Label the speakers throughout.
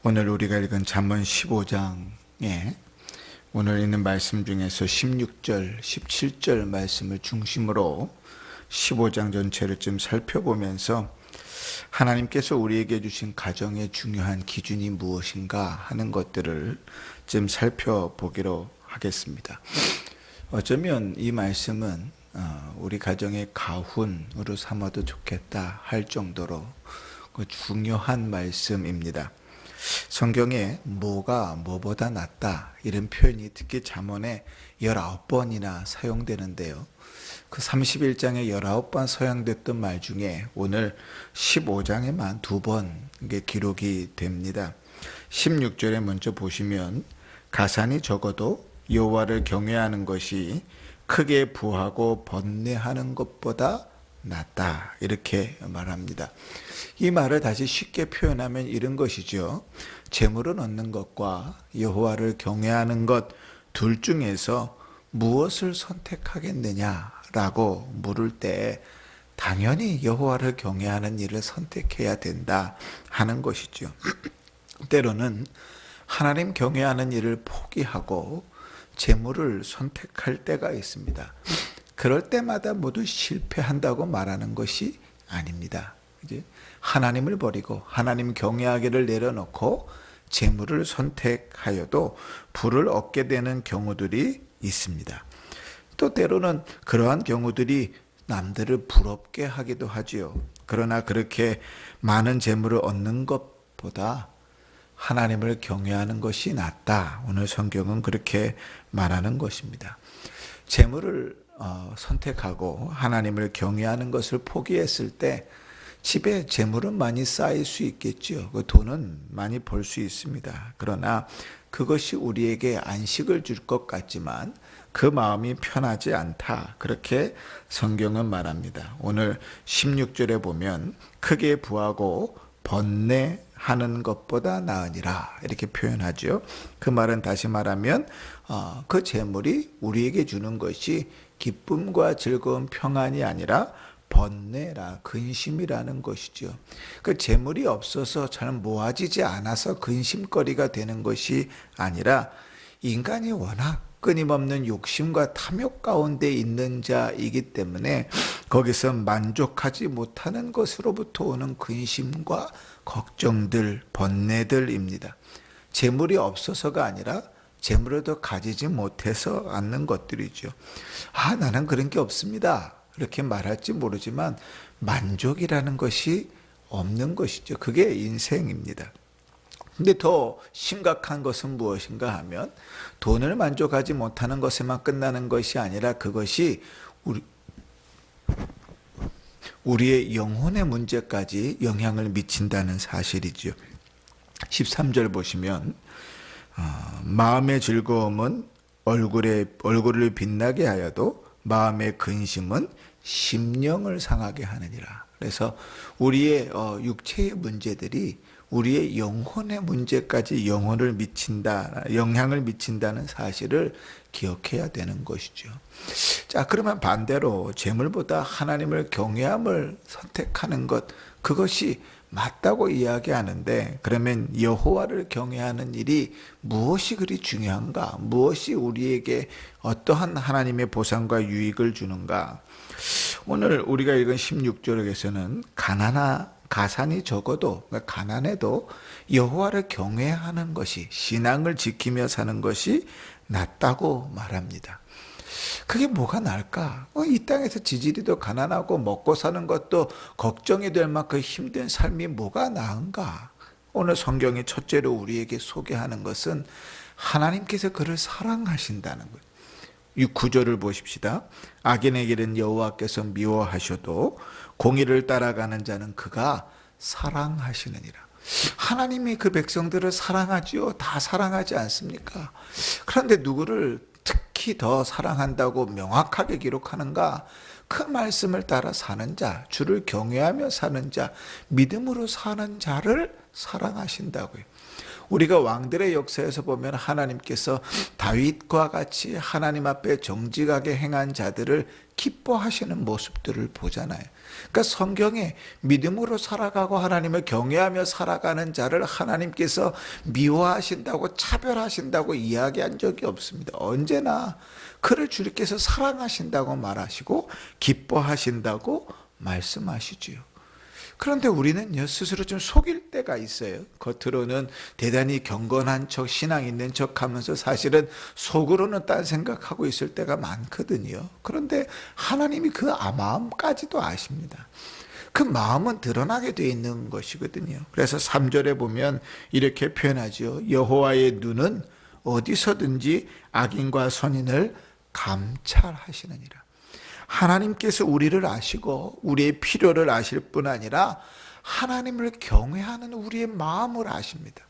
Speaker 1: 오늘 우리가 읽은 잠언 15장에 오늘 있는 말씀 중에서 16절, 17절 말씀을 중심으로 15장 전체를 좀 살펴보면서 하나님께서 우리에게 주신 가정의 중요한 기준이 무엇인가 하는 것들을 좀 살펴보기로 하겠습니다. 어쩌면 이 말씀은 우리 가정의 가훈으로 삼아도 좋겠다 할 정도로 중요한 말씀입니다. 성경에 뭐가 뭐보다 낫다 이런 표현이 특히 잠언에 19번이나 사용되는데요. 그 31장에 19번 사용됐던 말 중에 오늘 15장에만 2번 기록이 됩니다. 16절에 먼저 보시면 가산이 적어도 여호와를 경외하는 것이 크게 부하고 번뇌하는 것보다 낫다 이렇게 말합니다. 이 말을 다시 쉽게 표현하면 이런 것이죠. 재물을 얻는 것과 여호와를 경외하는 것 둘 중에서 무엇을 선택하겠느냐라고 물을 때 당연히 여호와를 경외하는 일을 선택해야 된다 하는 것이죠. 때로는 하나님 경외하는 일을 포기하고 재물을 선택할 때가 있습니다. 그럴 때마다 모두 실패한다고 말하는 것이 아닙니다. 이제 하나님을 버리고 하나님 경외하기를 내려놓고 재물을 선택하여도 부를 얻게 되는 경우들이 있습니다. 또 때로는 그러한 경우들이 남들을 부럽게 하기도 하지요. 그러나 그렇게 많은 재물을 얻는 것보다 하나님을 경외하는 것이 낫다. 오늘 성경은 그렇게 말하는 것입니다. 재물을 선택하고 하나님을 경외하는 것을 포기했을 때 집에 재물은 많이 쌓일 수 있겠죠. 그 돈은 많이 벌 수 있습니다. 그러나 그것이 우리에게 안식을 줄 것 같지만 그 마음이 편하지 않다. 그렇게 성경은 말합니다. 오늘 16절에 보면 크게 부하고 번뇌하는 것보다 나으니라 이렇게 표현하죠. 그 말은 다시 말하면 그 재물이 우리에게 주는 것이 기쁨과 즐거운 평안이 아니라 번뇌라 근심이라는 것이죠. 그 재물이 없어서 잘 모아지지 않아서 근심거리가 되는 것이 아니라 인간이 워낙 끊임없는 욕심과 탐욕 가운데 있는 자이기 때문에 거기서 만족하지 못하는 것으로부터 오는 근심과 걱정들, 번뇌들입니다. 재물이 없어서가 아니라 재물을 더 가지지 못해서 않는 것들이죠. 나는 그런 게 없습니다. 이렇게 말할지 모르지만 만족이라는 것이 없는 것이죠. 그게 인생입니다. 근데 더 심각한 것은 무엇인가 하면 돈을 만족하지 못하는 것에만 끝나는 것이 아니라 그것이 우리의 영혼의 문제까지 영향을 미친다는 사실이죠. 13절 보시면 마음의 즐거움은 얼굴을 빛나게 하여도 마음의 근심은 심령을 상하게 하느니라. 그래서 우리의 육체의 문제들이 우리의 영혼의 문제까지 영향을 미친다는 사실을 기억해야 되는 것이죠. 자, 그러면 반대로 재물보다 하나님을 경외함을 선택하는 것, 그것이 맞다고 이야기하는데, 그러면 여호와를 경외하는 일이 무엇이 그리 중요한가? 무엇이 우리에게 어떠한 하나님의 보상과 유익을 주는가? 오늘 우리가 읽은 16절에서는 가산이 적어도, 그러니까 가난해도 여호와를 경외하는 것이, 신앙을 지키며 사는 것이 낫다고 말합니다. 그게 뭐가 나을까? 이 땅에서 지지리도 가난하고 먹고 사는 것도 걱정이 될 만큼 힘든 삶이 뭐가 나은가? 오늘 성경이 첫째로 우리에게 소개하는 것은 하나님께서 그를 사랑하신다는 거예요. 이 구절을 보십시다. 악인에게는 여호와께서 미워하셔도 공의를 따라가는 자는 그가 사랑하시느니라. 하나님이 그 백성들을 사랑하지요. 다 사랑하지 않습니까? 그런데 누구를 특히 더 사랑한다고 명확하게 기록하는가? 그 말씀을 따라 사는 자, 주를 경외하며 사는 자, 믿음으로 사는 자를 사랑하신다고요. 우리가 왕들의 역사에서 보면 하나님께서 다윗과 같이 하나님 앞에 정직하게 행한 자들을 기뻐하시는 모습들을 보잖아요. 그러니까 성경에 믿음으로 살아가고 하나님을 경외하며 살아가는 자를 하나님께서 미워하신다고 차별하신다고 이야기한 적이 없습니다. 언제나 그를 주님께서 사랑하신다고 말하시고 기뻐하신다고 말씀하시지요. 그런데 우리는요, 스스로 좀 속일 때가 있어요. 겉으로는 대단히 경건한 척, 신앙 있는 척 하면서 사실은 속으로는 딴 생각하고 있을 때가 많거든요. 그런데 하나님이 그 마음까지도 아십니다. 그 마음은 드러나게 되어 있는 것이거든요. 그래서 3절에 보면 이렇게 표현하죠. 여호와의 눈은 어디서든지 악인과 선인을 감찰하시느니라. 하나님께서 우리를 아시고 우리의 필요를 아실 뿐 아니라 하나님을 경외하는 우리의 마음을 아십니다.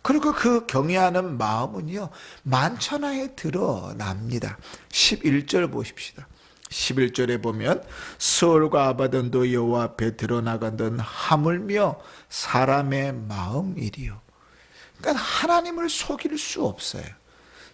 Speaker 1: 그리고 그 경외하는 마음은요, 만천하에 드러납니다. 11절 보십시다. 11절에 보면 스올과 아바돈도 여호와 앞에 드러나가던 하물며 사람의 마음이리요. 그러니까 하나님을 속일 수 없어요.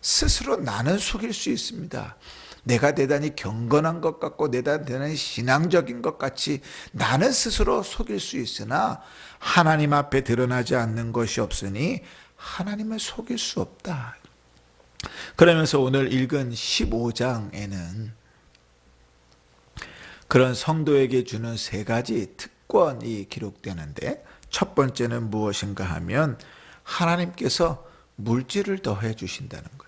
Speaker 1: 스스로 나는 속일 수 있습니다. 내가 대단히 경건한 것 같고 내가 대단히 신앙적인 것 같이 나는 스스로 속일 수 있으나 하나님 앞에 드러나지 않는 것이 없으니 하나님을 속일 수 없다. 그러면서 오늘 읽은 15장에는 그런 성도에게 주는 세 가지 특권이 기록되는데, 첫 번째는 무엇인가 하면 하나님께서 물질을 더해 주신다는 거예요.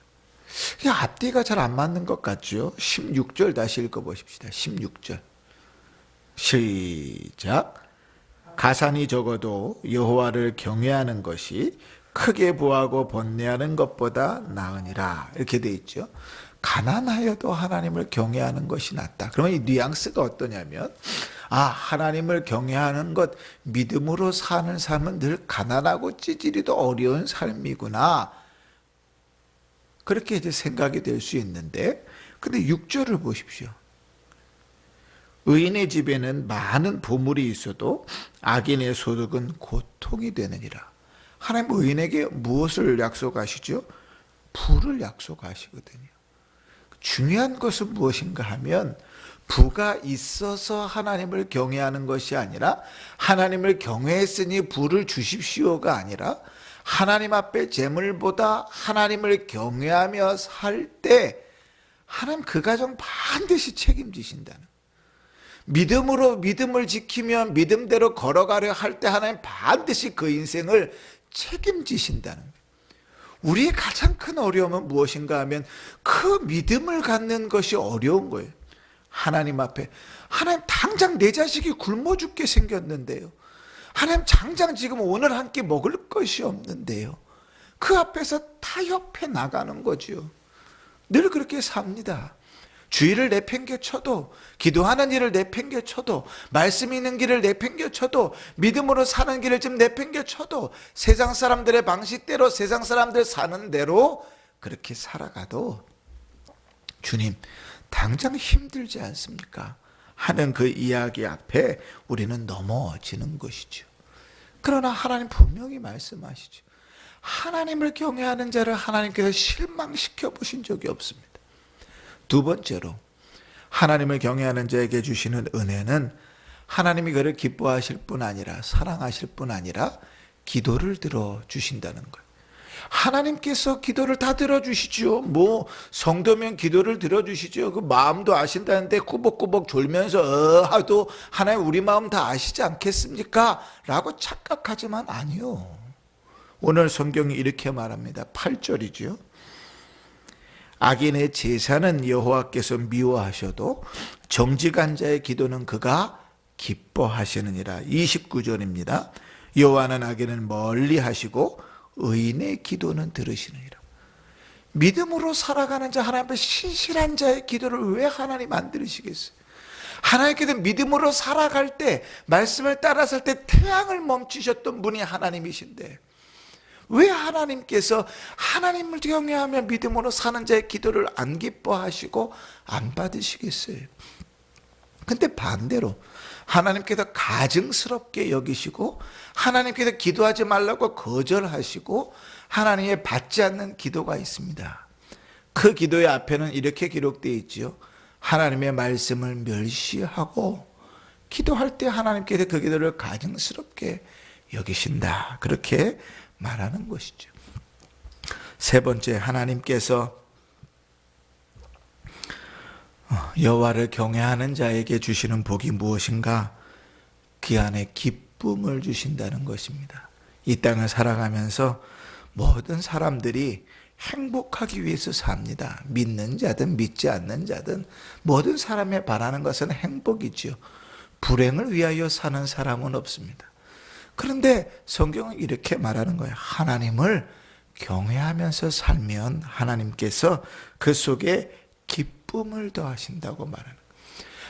Speaker 1: 앞뒤가 잘 안 맞는 것 같죠? 16절 다시 읽어보십시다. 16절 시작. 가산이 적어도 여호와를 경외하는 것이 크게 부하고 번뇌하는 것보다 나으니라, 이렇게 돼 있죠. 가난하여도 하나님을 경외하는 것이 낫다. 그러면 이 뉘앙스가 어떠냐면, 하나님을 경외하는 것, 믿음으로 사는 삶은 늘 가난하고 찌질이도 어려운 삶이구나, 그렇게 이제 생각이 될 수 있는데, 근데 6절을 보십시오. 의인의 집에는 많은 보물이 있어도 악인의 소득은 고통이 되느니라. 하나님 의인에게 무엇을 약속하시죠? 부를 약속하시거든요. 중요한 것은 무엇인가 하면, 부가 있어서 하나님을 경외하는 것이 아니라 하나님을 경외했으니 부를 주십시오가 아니라 하나님 앞에 재물보다 하나님을 경외하며 살 때 하나님 그 가정 반드시 책임지신다는, 믿음으로 믿음을 지키면 믿음대로 걸어가려 할 때 하나님 반드시 그 인생을 책임지신다는. 우리의 가장 큰 어려움은 무엇인가 하면 그 믿음을 갖는 것이 어려운 거예요. 하나님 앞에, 하나님 당장 내 자식이 굶어 죽게 생겼는데요, 하나님 당장 지금 오늘 한 끼 먹을 것이 없는데요, 그 앞에서 타협해 나가는 거죠. 늘 그렇게 삽니다. 주의를 내팽개쳐도, 기도하는 일을 내팽개쳐도, 말씀 있는 길을 내팽개쳐도, 믿음으로 사는 길을 좀 내팽개쳐도, 세상 사람들의 방식대로 세상 사람들 사는 대로 그렇게 살아가도 주님 당장 힘들지 않습니까? 하는 그 이야기 앞에 우리는 넘어지는 것이죠. 그러나 하나님 분명히 말씀하시죠. 하나님을 경외하는 자를 하나님께서 실망시켜 보신 적이 없습니다. 두 번째로, 하나님을 경외하는 자에게 주시는 은혜는 하나님이 그를 기뻐하실 뿐 아니라 사랑하실 뿐 아니라 기도를 들어주신다는 거예요. 하나님께서 기도를 다 들어주시죠. 성도면 기도를 들어주시죠. 그 마음도 아신다는데 꾸벅꾸벅 졸면서 하도 하나님 우리 마음 다 아시지 않겠습니까? 라고 착각하지만 아니요. 오늘 성경이 이렇게 말합니다. 8절이죠. 악인의 제사는 여호와께서 미워하셔도 정직한 자의 기도는 그가 기뻐하시느니라. 29절입니다. 여호와는 악인을 멀리 하시고 의인의 기도는 들으시느니라. 믿음으로 살아가는 자, 하나님 앞에 신실한 자의 기도를 왜 하나님 안 들으시겠어요? 하나님께서 믿음으로 살아갈 때, 말씀을 따라 살 때 태양을 멈추셨던 분이 하나님이신데 왜 하나님께서 하나님을 경외하며 믿음으로 사는 자의 기도를 안 기뻐하시고 안 받으시겠어요? 근데 반대로 하나님께서 가증스럽게 여기시고 하나님께서 기도하지 말라고 거절하시고 하나님의 받지 않는 기도가 있습니다. 그 기도의 앞에는 이렇게 기록되어 있지요. 하나님의 말씀을 멸시하고 기도할 때 하나님께서 그 기도를 가증스럽게 여기신다. 그렇게 말하는 것이죠. 세 번째, 하나님께서 여호와를 경외하는 자에게 주시는 복이 무엇인가? 그 안에 기쁨을 주신다는 것입니다. 이 땅을 살아가면서 모든 사람들이 행복하기 위해서 삽니다. 믿는 자든 믿지 않는 자든 모든 사람이 바라는 것은 행복이지요. 불행을 위하여 사는 사람은 없습니다. 그런데 성경은 이렇게 말하는 거예요. 하나님을 경외하면서 살면 하나님께서 그 속에 기쁨을 더하신다고 말하는 거예요.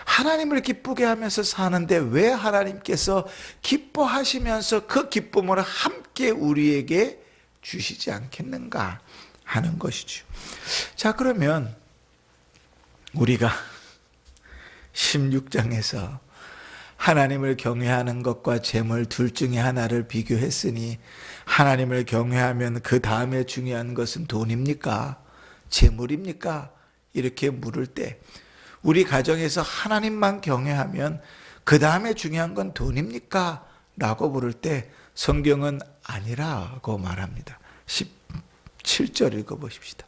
Speaker 1: 하나님을 기쁘게 하면서 사는데 왜 하나님께서 기뻐하시면서 그 기쁨을 함께 우리에게 주시지 않겠는가 하는 것이죠. 자, 그러면 우리가 16장에서 하나님을 경외하는 것과 재물 둘 중에 하나를 비교했으니 하나님을 경외하면 그 다음에 중요한 것은 돈입니까? 재물입니까? 이렇게 물을 때 우리 가정에서 하나님만 경외하면 그 다음에 중요한 건 돈입니까? 라고 물을 때 성경은 아니라고 말합니다. 17절 읽어보십시다.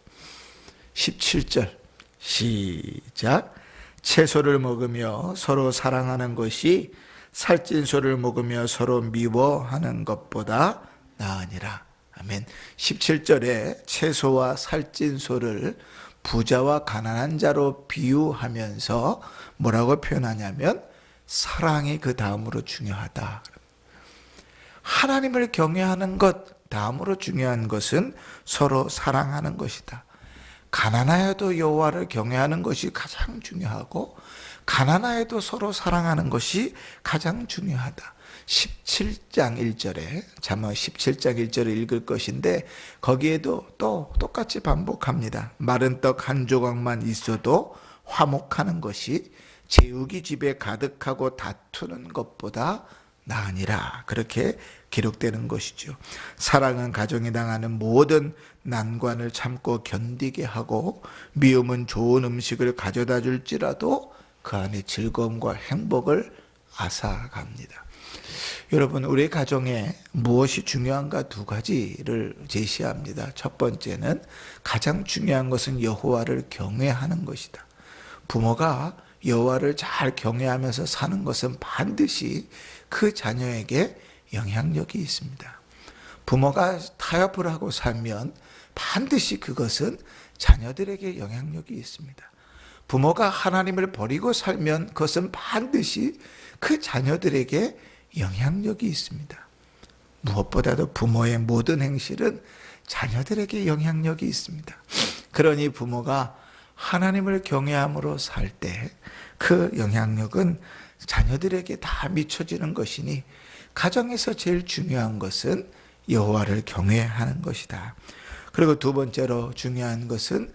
Speaker 1: 17절 시작. 채소를 먹으며 서로 사랑하는 것이 살찐소를 먹으며 서로 미워하는 것보다 나으니라. 아멘. 17절에 채소와 살찐소를 부자와 가난한 자로 비유하면서 뭐라고 표현하냐면 사랑이 그 다음으로 중요하다. 하나님을 경외하는 것 다음으로 중요한 것은 서로 사랑하는 것이다. 가난하여도 여호와를 경외하는 것이 가장 중요하고 가난하여도 서로 사랑하는 것이 가장 중요하다. 17장 1절에 잠언 17장 1절을 읽을 것인데 거기에도 또 똑같이 반복합니다. 마른 떡 한 조각만 있어도 화목하는 것이 재우기 집에 가득하고 다투는 것보다 나으니라. 그렇게 기록되는 것이죠. 사랑은 가정에 당하는 모든 난관을 참고 견디게 하고 미움은 좋은 음식을 가져다 줄지라도 그 안에 즐거움과 행복을 앗아갑니다. 여러분, 우리 가정에 무엇이 중요한가 두 가지를 제시합니다. 첫 번째는 가장 중요한 것은 여호와를 경외하는 것이다. 부모가 여호와를 잘 경외하면서 사는 것은 반드시 그 자녀에게 영향력이 있습니다. 부모가 타협을 하고 살면 반드시 그것은 자녀들에게 영향력이 있습니다. 부모가 하나님을 버리고 살면 그것은 반드시 그 자녀들에게 영향력이 있습니다. 무엇보다도 부모의 모든 행실은 자녀들에게 영향력이 있습니다. 그러니 부모가 하나님을 경외함으로 살 때 그 영향력은 자녀들에게 다 미쳐지는 것이니 가정에서 제일 중요한 것은 여호와를 경외하는 것이다. 그리고 두 번째로 중요한 것은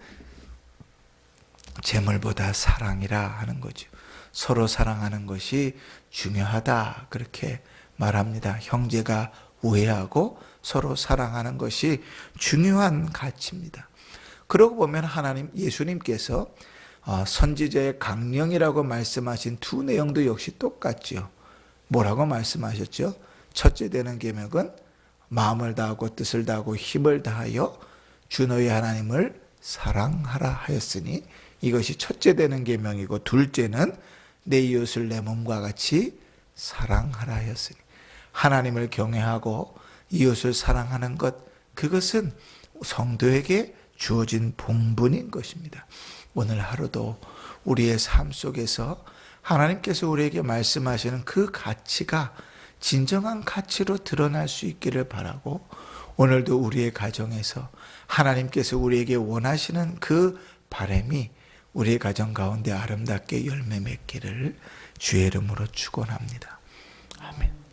Speaker 1: 재물보다 사랑이라 하는 거죠. 서로 사랑하는 것이 중요하다. 그렇게 말합니다. 형제가 우애하고 서로 사랑하는 것이 중요한 가치입니다. 그러고 보면 하나님, 예수님께서 선지자의 강령이라고 말씀하신 두 내용도 역시 똑같죠. 뭐라고 말씀하셨죠? 첫째 되는 계명은 마음을 다하고 뜻을 다하고 힘을 다하여 주 너희 하나님을 사랑하라 하였으니 이것이 첫째 되는 계명이고 둘째는 내 이웃을 내 몸과 같이 사랑하라 하였으니 하나님을 경외하고 이웃을 사랑하는 것, 그것은 성도에게 주어진 본분인 것입니다. 오늘 하루도 우리의 삶 속에서 하나님께서 우리에게 말씀하시는 그 가치가 진정한 가치로 드러날 수 있기를 바라고 오늘도 우리의 가정에서 하나님께서 우리에게 원하시는 그 바람이 우리의 가정 가운데 아름답게 열매 맺기를 주의 이름으로 축원합니다. 아멘.